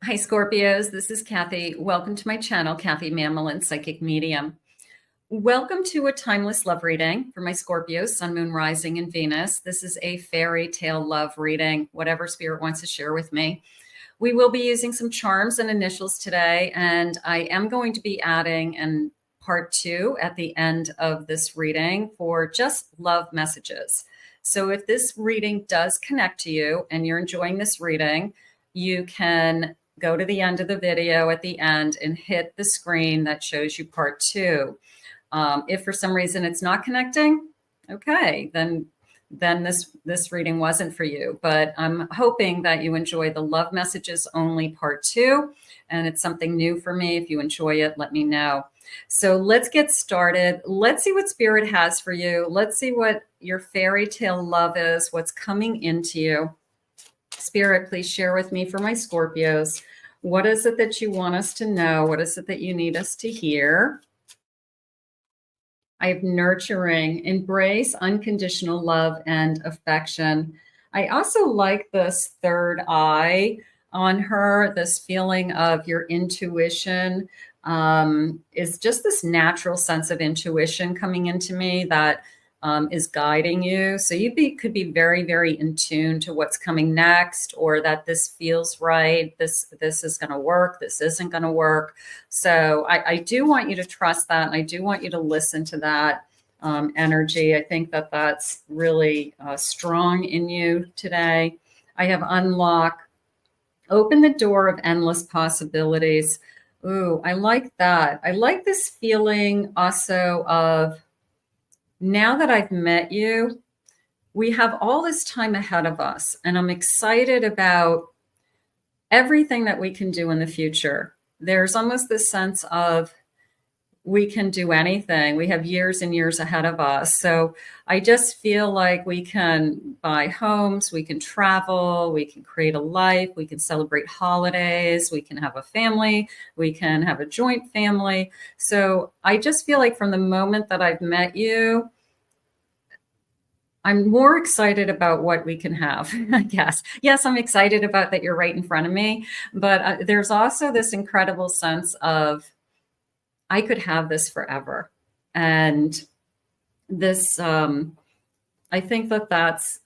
Hi, Scorpios. This is Kathy. Welcome to my channel, Kathy Mamolen, Psychic Medium. Welcome to a timeless love reading for my Scorpios, Sun, Moon, Rising, and Venus. This is a fairy tale love reading, whatever spirit wants to share with me. We will be using some charms and initials today, and I am going to be adding an part 2 at the end of this reading for just love messages. So if this reading does connect to you and you're enjoying this reading, you can go to the end of the video at the end and hit the screen that shows you part 2. If for some reason it's not connecting, okay, then this reading wasn't for you. But I'm hoping that you enjoy the love messages only part 2, and it's something new for me. If you enjoy it, let me know. So let's get started. Let's see what spirit has for you. Let's see what your fairy tale love is, what's coming into you. Spirit, please share with me for my Scorpios. What is it that you want us to know? What is it that you need us to hear? I have nurturing, embrace unconditional love and affection. I also like this third eye on her, this feeling of your intuition is just this natural sense of intuition coming into me that is guiding you. So you could be very, very in tune to what's coming next, or that this feels right. This is going to work. This isn't going to work. So I do want you to trust that. And I do want you to listen to that energy. I think that that's really strong in you today. I have unlock, open the door of endless possibilities. Ooh, I like that. I like this feeling also of, now that I've met you, we have all this time ahead of us, and I'm excited about everything that we can do in the future. There's almost this sense of we can do anything. We have years and years ahead of us. So I just feel like we can buy homes, we can travel, we can create a life, we can celebrate holidays, we can have a family, we can have a joint family. So I just feel like from the moment that I've met you, I'm more excited about what we can have, I guess. Yes, I'm excited about that you're right in front of me, but there's also this incredible sense of, I could have this forever. And this, I think that that's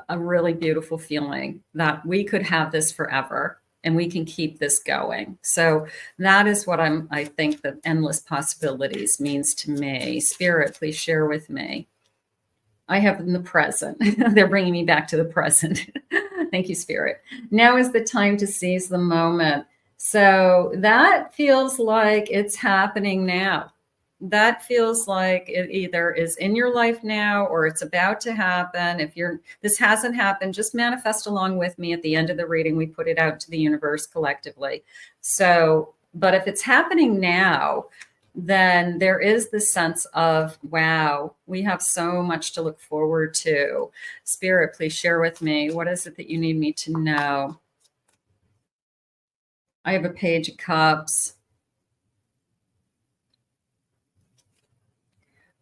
a really beautiful feeling, that we could have this forever and we can keep this going. So that is what I think that endless possibilities means to me. Spirit, please share with me. I have in the present. They're bringing me back to the present. Thank you, Spirit. Now is the time to seize the moment. So that feels like it's happening now. That feels like it either is in your life now or it's about to happen. If this hasn't happened, just manifest along with me. At the end of the reading, we put it out to the universe collectively. So, but if it's happening now, then there is this sense of, wow, we have so much to look forward to. Spirit, please share with me. What is it that you need me to know? I have a Page of Cups.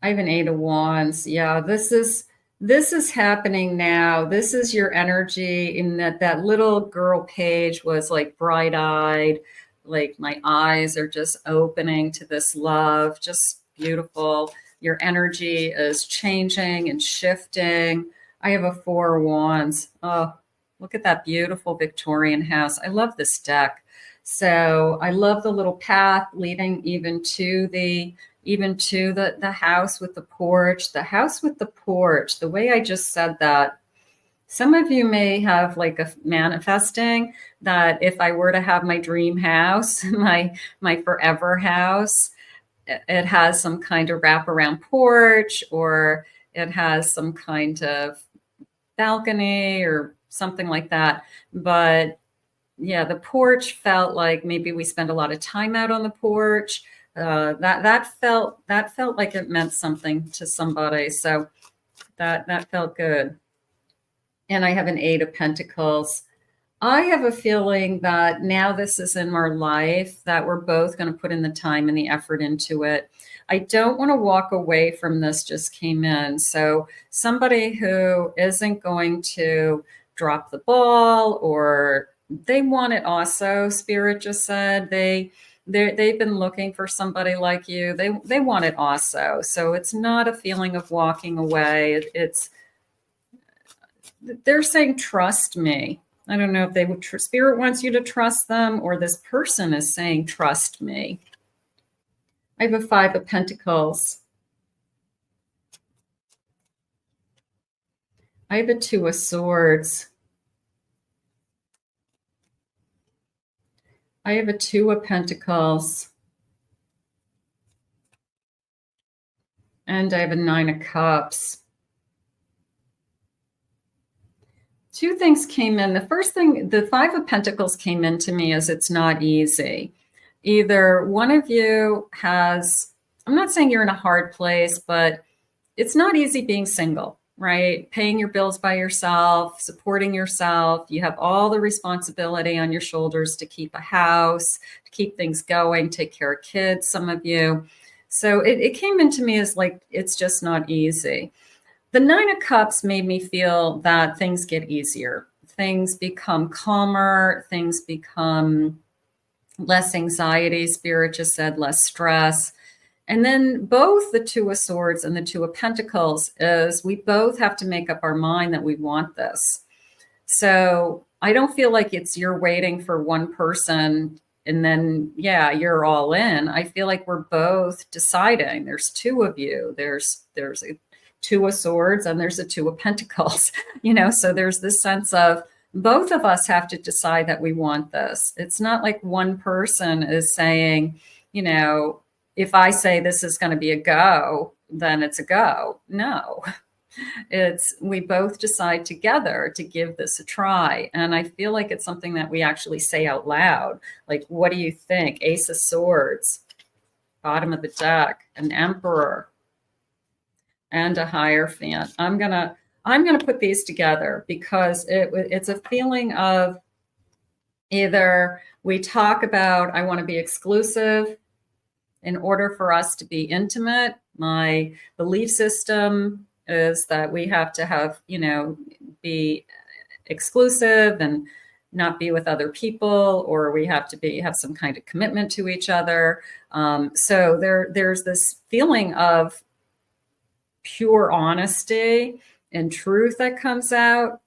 I have an Eight of Wands. Yeah, this is happening now. This is your energy. In that little girl Page was like bright-eyed, like my eyes are just opening to this love, just beautiful. Your energy is changing and shifting. I have a Four of Wands. Oh, look at that beautiful Victorian house. I love this deck. So I love the little path leading even to the house with the porch. The house with the porch, the way I just said that, some of you may have like a manifesting that if I were to have my dream house, my forever house, it has some kind of wraparound porch, or it has some kind of balcony or something like that. But yeah, the porch felt like maybe we spend a lot of time out on the porch. That felt like it meant something to somebody. So that felt good. And I have an Eight of Pentacles. I have a feeling that now this is in our life, that we're both going to put in the time and the effort into it. I don't want to walk away from this, just came in. So somebody who isn't going to drop the ball or they want it also. Spirit just said they've been looking for somebody like you. They want it also. So it's not a feeling of walking away. It's they're saying trust me. I don't know if they would. Spirit wants you to trust them, or this person is saying trust me. I have a 5 of Pentacles. I have a 2 of Swords. I have a 2 of Pentacles. And I have a 9 of Cups. 2 things came in. The first thing, the 5 of Pentacles came into me as it's not easy. Either one of you has, I'm not saying you're in a hard place, but it's not easy being single, right? Paying your bills by yourself, supporting yourself. You have all the responsibility on your shoulders to keep a house, to keep things going, take care of kids, some of you. So it came into me as like, it's just not easy. The 9 of Cups made me feel that things get easier. Things become calmer. Things become less anxiety. Spirit just said less stress. And then both the 2 of Swords and the 2 of Pentacles is we both have to make up our mind that we want this. So I don't feel like it's you're waiting for one person and then, yeah, you're all in. I feel like we're both deciding. There's 2 of you. There's a 2 of Swords and there's a 2 of Pentacles, so there's this sense of both of us have to decide that we want this. It's not like one person is saying, if I say this is going to be a go, then it's a go. No, it's we both decide together to give this a try. And I feel like it's something that we actually say out loud. Like, what do you think? Ace of Swords, bottom of the deck, an Emperor, and a Hierophant. I'm gonna put these together because it's a feeling of either we talk about I want to be exclusive in order for us to be intimate. My belief system is that we have to have, be exclusive and not be with other people, or we have to have some kind of commitment to each other. So there's this feeling of pure honesty and truth that comes out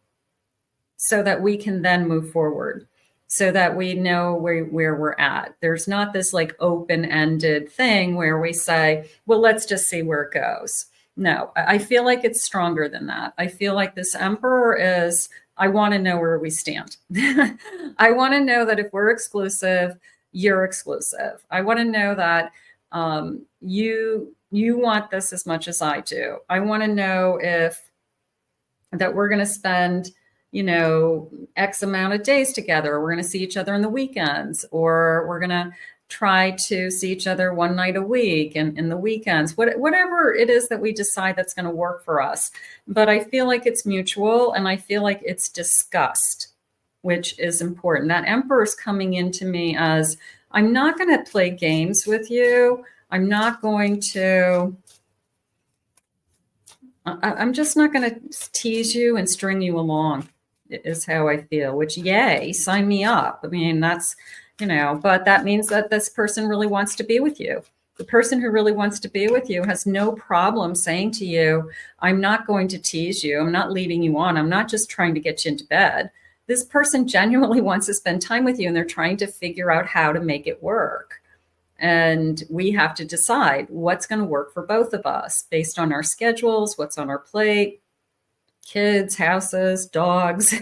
so that we can then move forward, so that we know where we're at. There's not this like open-ended thing where we say, well, let's just see where it goes. No, I feel like it's stronger than that. I feel like this Emperor is, I want to know where we stand. I want to know that if we're exclusive, you're exclusive. I want to know that you want this as much as I do. I want to know that we're going to spend, X amount of days together. We're going to see each other on the weekends, or we're going to try to see each other one night a week and in the weekends, whatever it is that we decide that's going to work for us. But I feel like it's mutual, and I feel like it's discussed, which is important. That Emperor is coming into me as, I'm not going to play games with you. I'm just not going to tease you and string you along, is how I feel, which, yay, sign me up. I mean, that's, but that means that this person really wants to be with you. The person who really wants to be with you has no problem saying to you, I'm not going to tease you. I'm not leading you on. I'm not just trying to get you into bed. This person genuinely wants to spend time with you, and they're trying to figure out how to make it work. And we have to decide what's going to work for both of us based on our schedules, what's on our plate, kids, houses, dogs,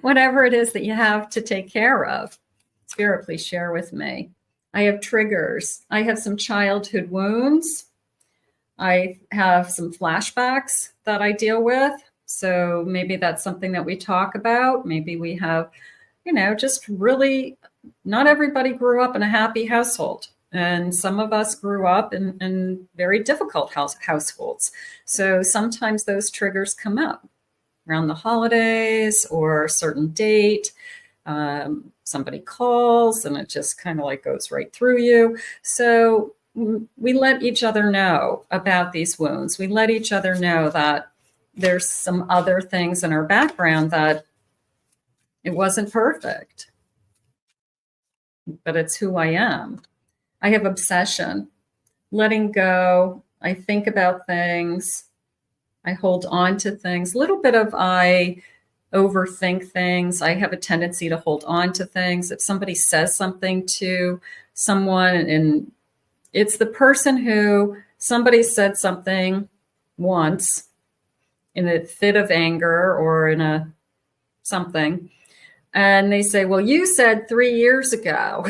whatever it is that you have to take care of. Spirit, please share with me. I have triggers. I have some childhood wounds. I have some flashbacks that I deal with. So maybe that's something that we talk about. Maybe we have, just really, not everybody grew up in a happy household. And some of us grew up in very difficult households. So sometimes those triggers come up around the holidays or a certain date. Somebody calls and it just kind of like goes right through you. So we let each other know about these wounds. We let each other know that there's some other things in our background that It wasn't perfect, but it's who I am. I have obsession, letting go. I think about things. I hold on to things. A little bit of I overthink things. I have a tendency to hold on to things. If somebody says something to someone and it's the person who somebody said something once in a fit of anger or in a something, and they say, well, you said 3 years ago,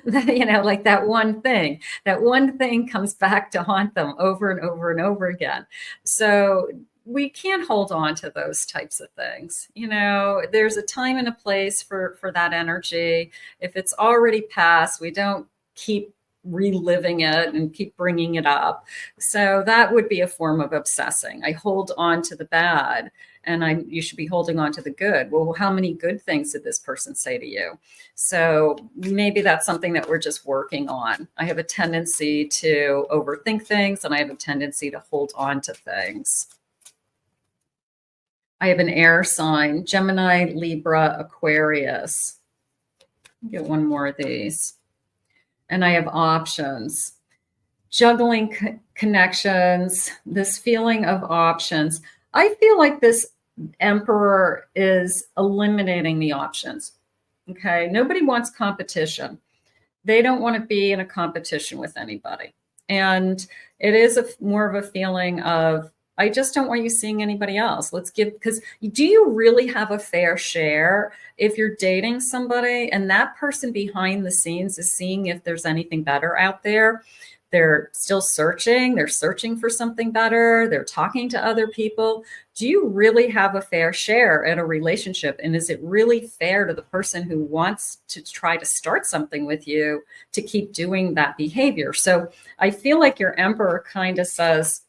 like that one thing comes back to haunt them over and over and over again. So we can't hold on to those types of things. There's a time and a place for that energy. If it's already passed, we don't keep reliving it and keep bringing it up. So that would be a form of obsessing. I hold on to the bad, and you should be holding on to the good. Well, how many good things did this person say to you? So maybe that's something that we're just working on. I have a tendency to overthink things, and I have a tendency to hold on to things. I have an air sign, Gemini, Libra, Aquarius. Get one more of these. And I have options, juggling connections, this feeling of options. I feel like this Emperor is eliminating the options. Okay. Nobody wants competition. They don't want to be in a competition with anybody. And it is more of a feeling of, I just don't want you seeing anybody else. Because do you really have a fair share if you're dating somebody and that person behind the scenes is seeing if there's anything better out there? They're still searching. They're searching for something better. They're talking to other people. Do you really have a fair share in a relationship? And is it really fair to the person who wants to try to start something with you to keep doing that behavior? So I feel like your Emperor kind of says,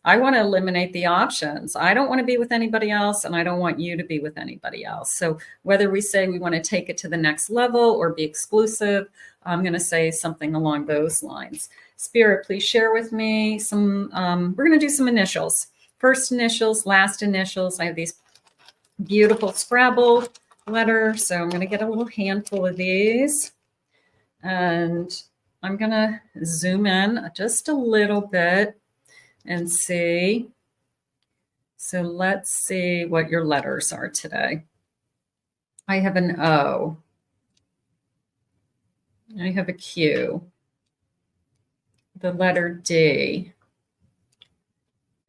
I want to eliminate the options. I don't want to be with anybody else, and I don't want you to be with anybody else. So whether we say we want to take it to the next level or be exclusive, I'm going to say something along those lines. Spirit, please share with me some, we're going to do some initials. First initials, last initials. I have these beautiful Scrabble letters, so I'm going to get a little handful of these. And I'm going to zoom in just a little bit and see. So let's see what your letters are today. I have an O. I have a Q. The letter D.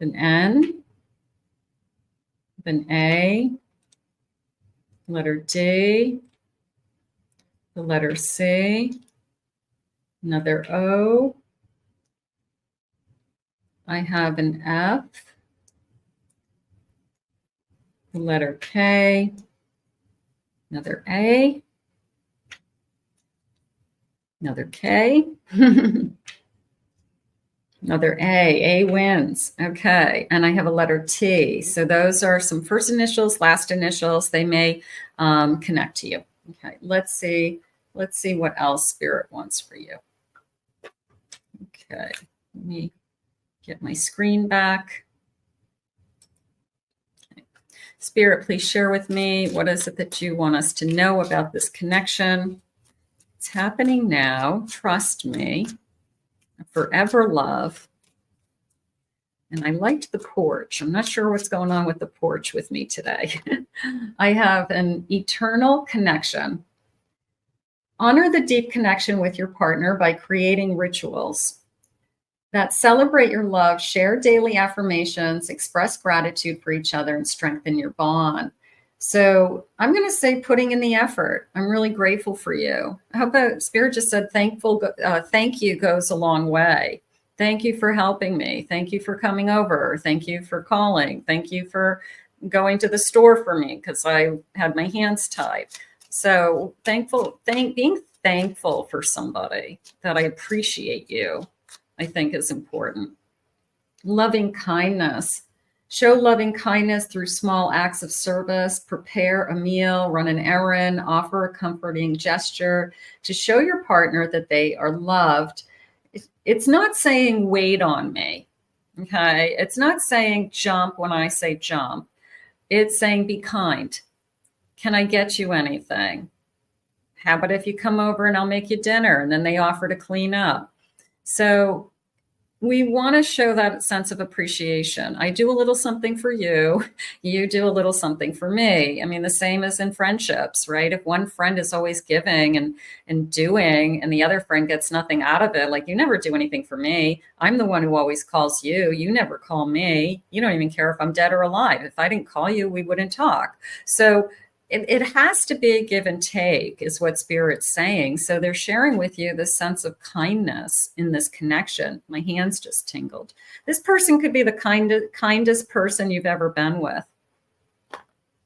An N. An A. Letter D. The letter C. Another O. I have an F, the letter K, another A, another K, another A wins. Okay, and I have a letter T. So those are some first initials, last initials. They may connect to you. Okay, let's see what else Spirit wants for you. Okay, let me get my screen back. Okay. Spirit, please share with me, what is it that you want us to know about this connection? It's happening now. Trust me. Forever love. And I liked the porch. I'm not sure what's going on with the porch with me today. I have an eternal connection. Honor the deep connection with your partner by creating rituals that celebrate your love, share daily affirmations, express gratitude for each other, and strengthen your bond. So I'm going to say putting in the effort. I'm really grateful for you. How about Spirit just said thank you goes a long way. Thank you for helping me. Thank you for coming over. Thank you for calling. Thank you for going to the store for me because I had my hands tied. So being thankful for somebody that I appreciate you, I think is important. Loving kindness. Show loving kindness through small acts of service. Prepare a meal, run an errand, offer a comforting gesture to show your partner that they are loved. It's not saying wait on me. Okay. It's not saying jump when I say jump. It's saying be kind. Can I get you anything? How about if you come over and I'll make you dinner? And then they offer to clean up. So we want to show that sense of appreciation. I do a little something for you. You do a little something for me. I mean, the same as in friendships, right? If one friend is always giving and doing, and the other friend gets nothing out of it, like, you never do anything for me. I'm the one who always calls you. You never call me. You don't even care if I'm dead or alive. If I didn't call you, we wouldn't talk. So it has to be a give and take, is what Spirit's saying. So they're sharing with you this sense of kindness in this connection. My hands just tingled. This person could be the kindest person you've ever been with.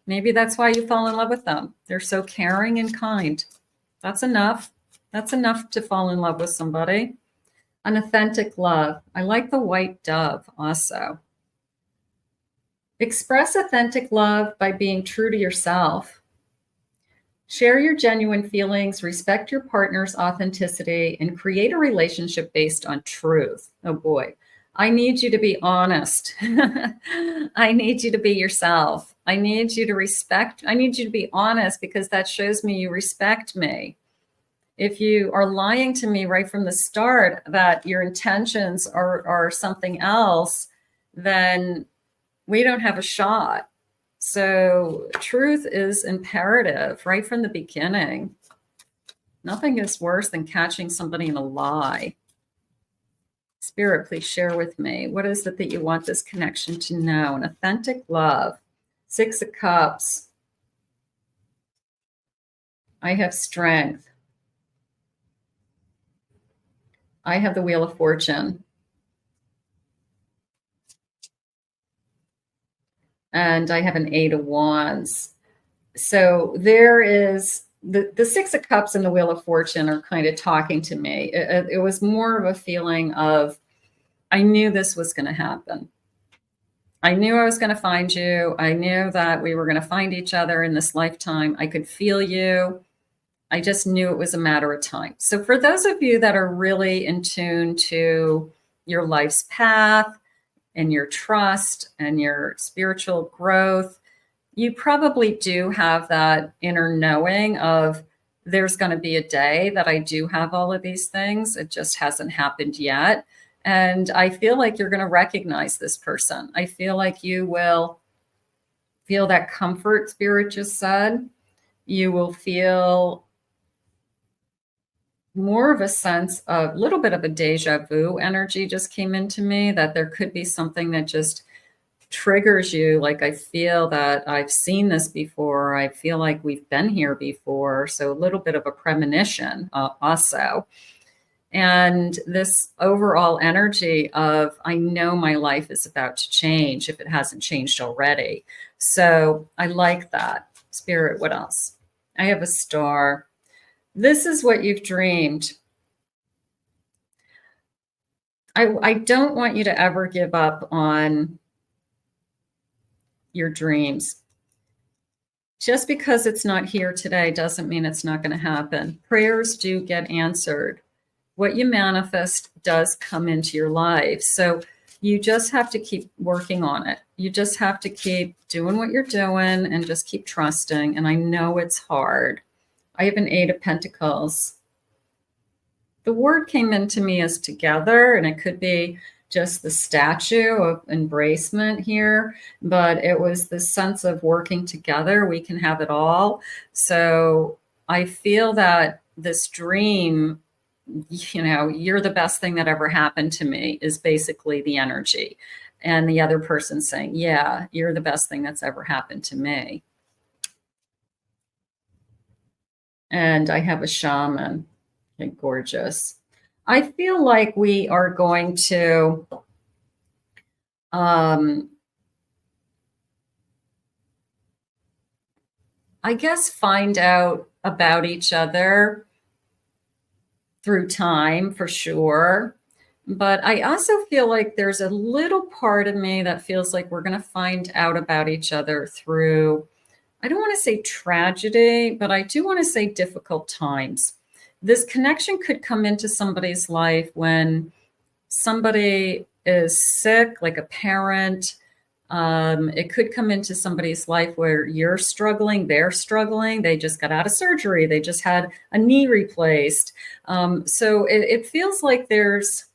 Maybe that's why you fall in love with them. They're so caring and kind. That's enough. That's enough to fall in love with somebody. An authentic love. I like the white dove also. Express authentic love by being true to yourself. Share your genuine feelings, respect your partner's authenticity, and create a relationship based on truth. Oh boy, I need you to be honest. I need you to be yourself. I need you to be honest, because that shows me you respect me. If you are lying to me right from the start that your intentions are something else, then we don't have a shot. So truth is imperative right from the beginning. Nothing is worse than catching somebody in a lie. Spirit, please share with me. What is it that you want this connection to know? An authentic love. 6 of Cups. I have strength. I have the Wheel of Fortune. And I have an 8 of Wands. So there is the 6 of Cups and the Wheel of Fortune are kind of talking to me. It was more of a feeling of, I knew this was going to happen. I knew I was going to find you. I knew that we were going to find each other in this lifetime. I could feel you. I just knew it was a matter of time. So for those of you that are really in tune to your life's path, and your trust and your spiritual growth, you probably do have that inner knowing of, there's going to be a day that I do have all of these things. It just hasn't happened yet. And I feel like you're going to recognize this person. I feel like you will feel that comfort, Spirit just said. You will feel more of a sense of, a little bit of a deja vu energy just came into me, that there could be something that just triggers you. Like, I feel that I've seen this before. I feel like we've been here before. So a little bit of a premonition also. And this overall energy of, I know my life is about to change if it hasn't changed already. So I like that. Spirit, what else? I have a star. This is what you've dreamed. I don't want you to ever give up on your dreams. Just because it's not here today doesn't mean it's not going to happen. Prayers do get answered. What you manifest does come into your life. So you just have to keep working on it. You just have to keep doing what you're doing and just keep trusting. And I know it's hard. I have an 8 of Pentacles. The word came into me as together, and it could be just the statue of embracement here, but it was the sense of working together. We can have it all. So I feel that this dream, you know, you're the best thing that ever happened to me, is basically the energy. And the other person saying, yeah, you're the best thing that's ever happened to me. And I have a shaman. Okay, gorgeous. I feel like we are going to I guess find out about each other through time for sure. But I also feel like there's a little part of me that feels like we're going to find out about each other through, I don't want to say tragedy, but I do want to say difficult times. This connection could come into somebody's life when somebody is sick, like a parent, It could come into somebody's life where you're struggling, they're struggling, they just got out of surgery, they just had a knee replaced. So it feels like there's,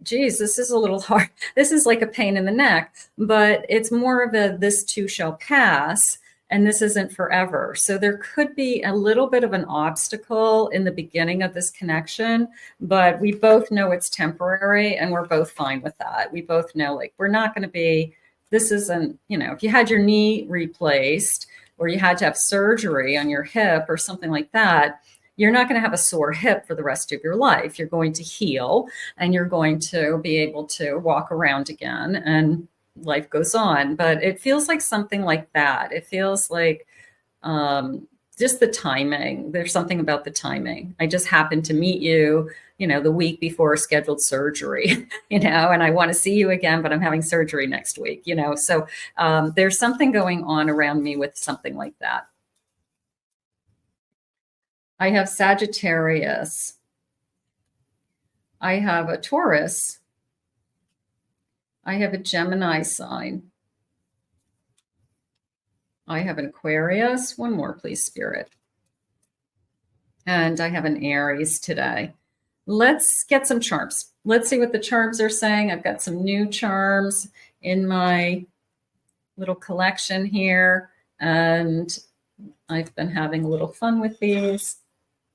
geez, this is a little hard. This is like a pain in the neck, but it's more of a this too shall pass, and this isn't forever. So there could be a little bit of an obstacle in the beginning of this connection, but we both know it's temporary and we're both fine with that. We both know, like, we're not going to be, this isn't, you know, if you had your knee replaced or you had to have surgery on your hip or something like that, you're not going to have a sore hip for the rest of your life. You're going to heal and you're going to be able to walk around again and life goes on. But it feels like something like that. It feels like just the timing. There's something about the timing. I just happened to meet you, you know, the week before scheduled surgery, you know, and I want to see you again, but I'm having surgery next week, you know. So there's something going on around me with something like that. I have Sagittarius. I have a Taurus. I have a Gemini sign. I have an Aquarius. One more, please, Spirit. And I have an Aries today. Let's get some charms. Let's see what the charms are saying. I've got some new charms in my little collection here, and I've been having a little fun with these.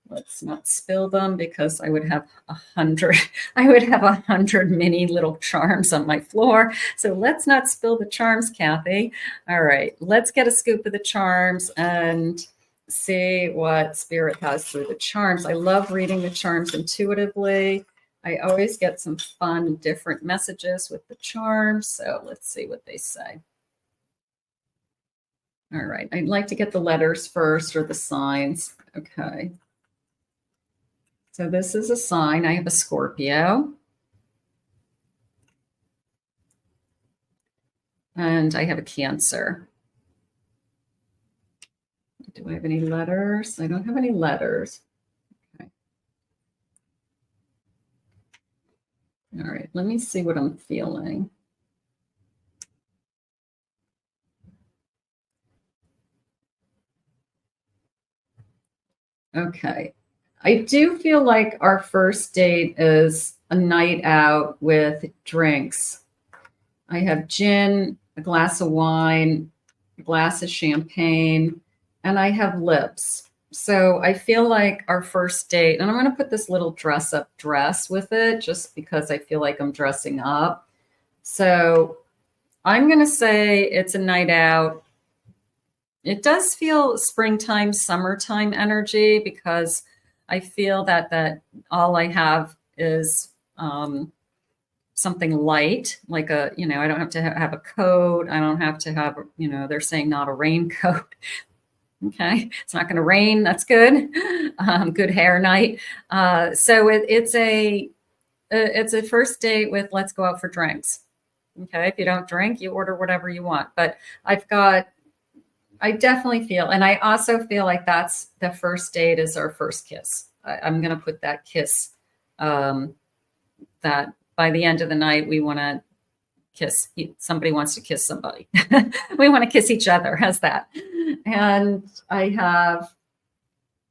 Let's not spill them because I would have 100. I would have 100 mini little charms on my floor. So let's not spill the charms, Kathy. All right, let's get a scoop of the charms and see what Spirit has through the charms. I love reading the charms intuitively. I always get some fun, different messages with the charms. So let's see what they say. All right, I'd like to get the letters first or the signs. Okay. So this is a sign. I have a Scorpio. And I have a Cancer. Do I have any letters? I don't have any letters. Okay. All right, let me see what I'm feeling. Okay. I do feel like our first date is a night out with drinks. I have gin, a glass of wine, a glass of champagne, and I have lips. So I feel like our first date, and I'm going to put this little dress up dress with it just because I feel like I'm dressing up. So I'm going to say it's a night out. It does feel springtime, summertime energy because I feel that all I have is something light, like a, you know, I don't have to have a coat. I don't have to have, you know, they're saying not a raincoat. Okay, it's not going to rain. That's good. Good hair night. So it's a first date with let's go out for drinks. Okay, if you don't drink, you order whatever you want. But I definitely feel, and I also feel like that's the first date is our first kiss. I'm going to put that kiss, that by the end of the night, we want to kiss. Somebody wants to kiss somebody. We want to kiss each other. How's that? And I have,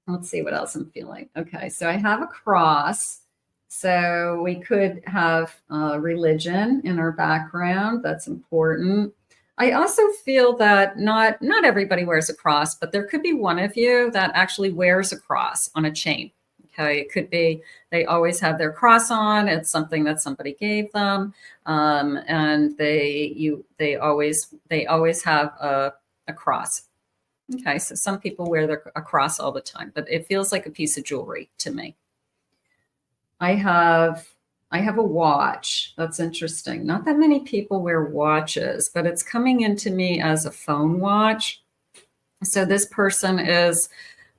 let's see what else I'm feeling. Okay, so I have a cross. So we could have religion in our background. That's important. I also feel that not everybody wears a cross, but there could be one of you that actually wears a cross on a chain. Okay, it could be they always have their cross on. It's something that somebody gave them, and they always have a cross. Okay, so some people wear a cross all the time, but it feels like a piece of jewelry to me. I have a watch. That's interesting. Not that many people wear watches, but it's coming into me as a phone watch. So this person is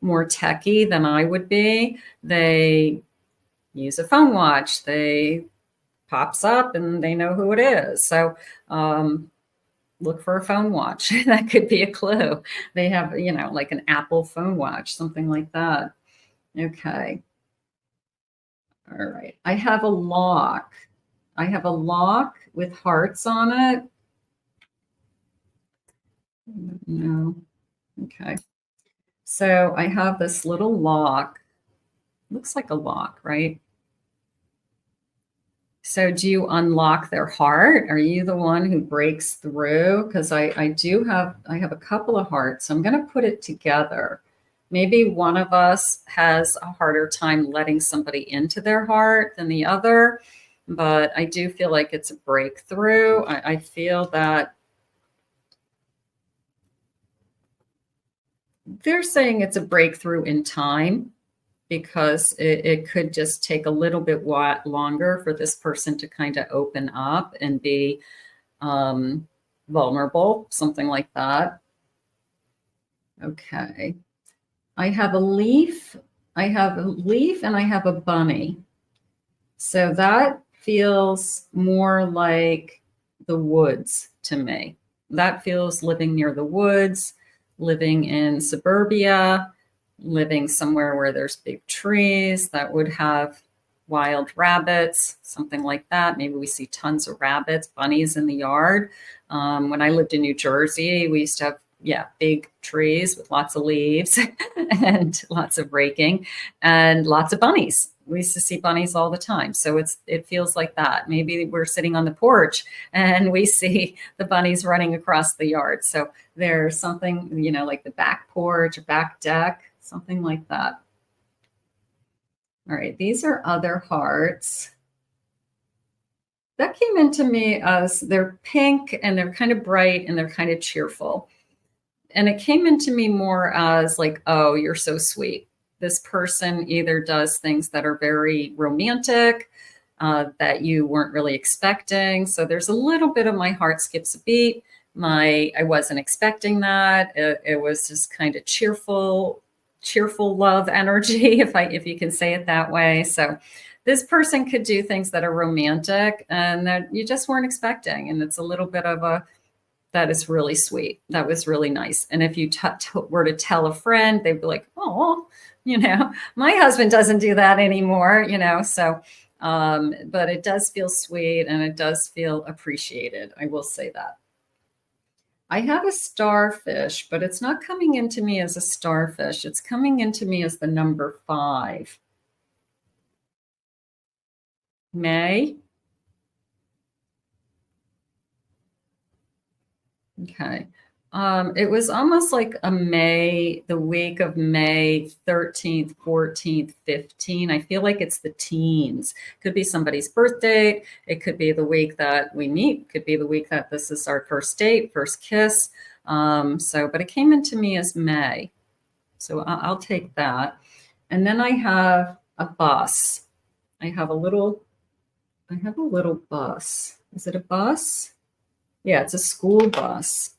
more techie than I would be. They use a phone watch. They pops up and they know who it is. So look for a phone watch. That could be a clue. They have, you know, like an Apple phone watch, something like that. Okay. All right. I have a lock. I have a lock with hearts on it. No. Okay. So I have this little lock. Looks like a lock, right? So do you unlock their heart? Are you the one who breaks through? Because I have a couple of hearts. So I'm going to put it together. Maybe one of us has a harder time letting somebody into their heart than the other, but I do feel like it's a breakthrough. I feel that they're saying it's a breakthrough in time, because it could just take a little bit longer for this person to kind of open up and be vulnerable, something like that. Okay. I have a leaf. I have a leaf and I have a bunny. So that feels more like the woods to me. That feels living near the woods, living in suburbia, living somewhere where there's big trees that would have wild rabbits, something like that. Maybe we see tons of rabbits, bunnies in the yard. When I lived in New Jersey, we used to have, big trees with lots of leaves and lots of raking and lots of bunnies. We used to see bunnies all the time. So it feels like that. Maybe we're sitting on the porch and we see the bunnies running across the yard. So there's something, like the back porch or back deck, something like that. All right, these are other hearts. That came into me as they're pink and they're kind of bright and they're kind of cheerful. And it came into me more as like, oh, you're so sweet. This person either does things that are very romantic, that you weren't really expecting. So there's a little bit of my heart skips a beat. I wasn't expecting that. It was just kind of cheerful love energy, if you can say it that way. So this person could do things that are romantic and that you just weren't expecting. And it's a little bit of that is really sweet. That was really nice. And if you were to tell a friend, they'd be like, oh, my husband doesn't do that anymore, so, but it does feel sweet and it does feel appreciated. I will say that. I have a starfish, but it's not coming into me as a starfish. It's coming into me as the number 5. May. Okay. It was almost like the week of May 13th, 14th, 15th. I feel like it's the teens. Could be somebody's birthday. It could be the week that we meet. Could be the week that this is our first date, first kiss. But it came into me as May. So I'll take that. And then I have a bus. I have a little bus. Is it a bus? Yeah, it's a school bus.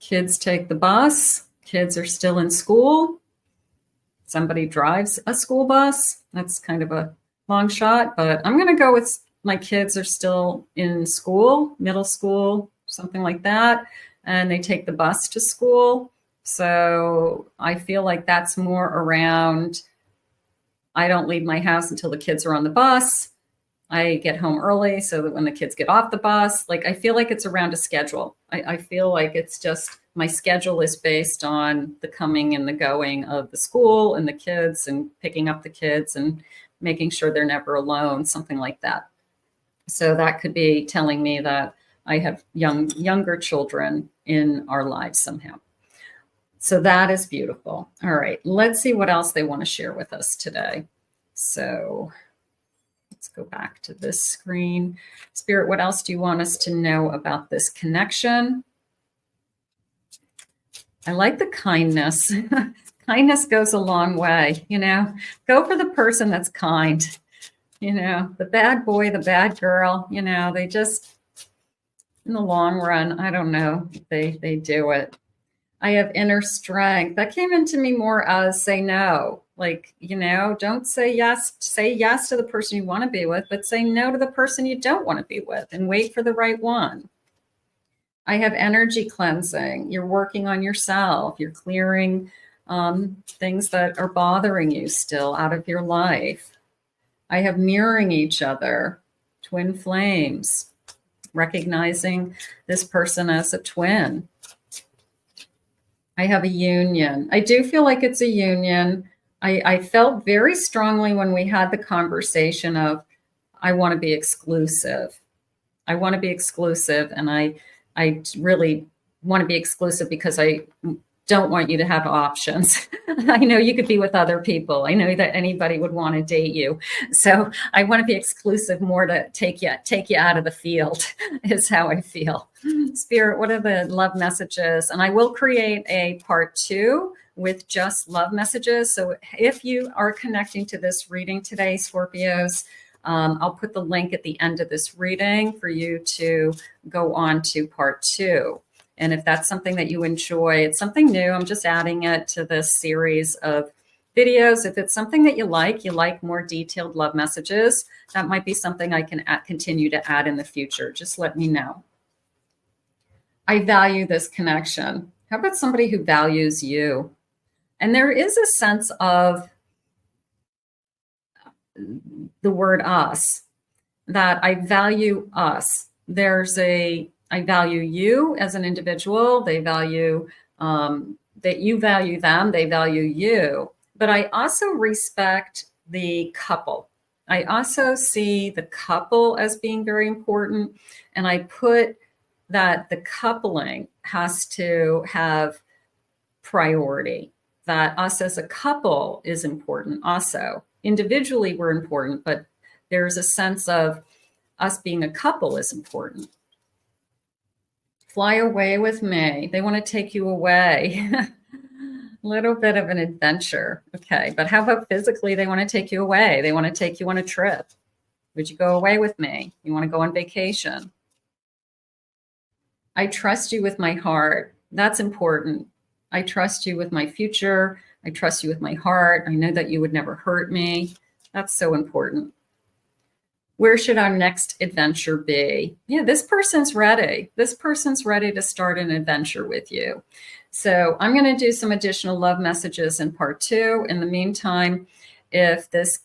Kids take the bus. Kids are still in school. Somebody drives a school bus. That's kind of a long shot, but I'm going to go with my kids are still in school, middle school, something like that. And they take the bus to school. So I feel like that's more around, I don't leave my house until the kids are on the bus. I get home early so that when the kids get off the bus, like I feel like it's around a schedule. I feel like it's just my schedule is based on the coming and the going of the school and the kids and picking up the kids and making sure they're never alone, something like that. So that could be telling me that I have younger children in our lives somehow. So that is beautiful. All right, let's see what else they want to share with us today. So let's go back to this screen. Spirit, what else do you want us to know about this connection? I like the kindness. Kindness goes a long way, Go for the person that's kind. The bad boy, the bad girl, they just, in the long run, I don't know, they do it. I have inner strength. That came into me more as say no. Like, don't say yes. Say yes to the person you want to be with, but say no to the person you don't want to be with and wait for the right one. I have energy cleansing. You're working on yourself. You're clearing things that are bothering you still out of your life. I have mirroring each other, twin flames. recognizing this person as a twin. I have a union. I do feel like it's a union. I felt very strongly when we had the conversation of, I want to be exclusive. I want to be exclusive. And I really want to be exclusive because I don't want you to have options. I know you could be with other people. I know that anybody would want to date you. So I want to be exclusive more to take you out of the field is how I feel. Spirit, what are the love messages? And I will create a part 2 with just love messages. So if you are connecting to this reading today, Scorpios, I'll put the link at the end of this reading for you to go on to part 2. And if that's something that you enjoy, it's something new. I'm just adding it to this series of videos. If it's something that you like more detailed love messages, that might be something I can continue to add in the future. Just let me know. I value this connection. How about somebody who values you? And there is a sense of the word us, that I value us. I value you as an individual. They value that you value them. They value you. But I also respect the couple. I also see the couple as being very important. And I put that the coupling has to have priority, that us as a couple is important also. Individually, we're important, but there's a sense of us being a couple is important. Fly away with me. They want to take you away. A little bit of an adventure. Okay, but how about physically? They want to take you away. They want to take you on a trip. Would you go away with me? You want to go on vacation? I trust you with my heart. That's important. I trust you with my future. I trust you with my heart. I know that you would never hurt me. That's so important. Where should our next adventure be? Yeah, this person's ready. This person's ready to start an adventure with you. So I'm going to do some additional love messages in part 2. In the meantime, if this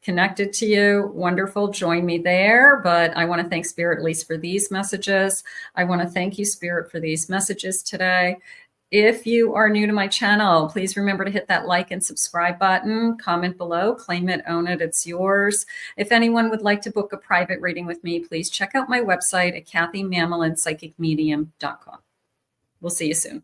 connected to you, wonderful, join me there. But I want to thank Spirit at least for these messages. I want to thank you, Spirit, for these messages today. If you are new to my channel, please remember to hit that like and subscribe button, comment below, claim it, own it, it's yours. If anyone would like to book a private reading with me, please check out my website at KathyMamolenPsychicMedium.com. We'll see you soon.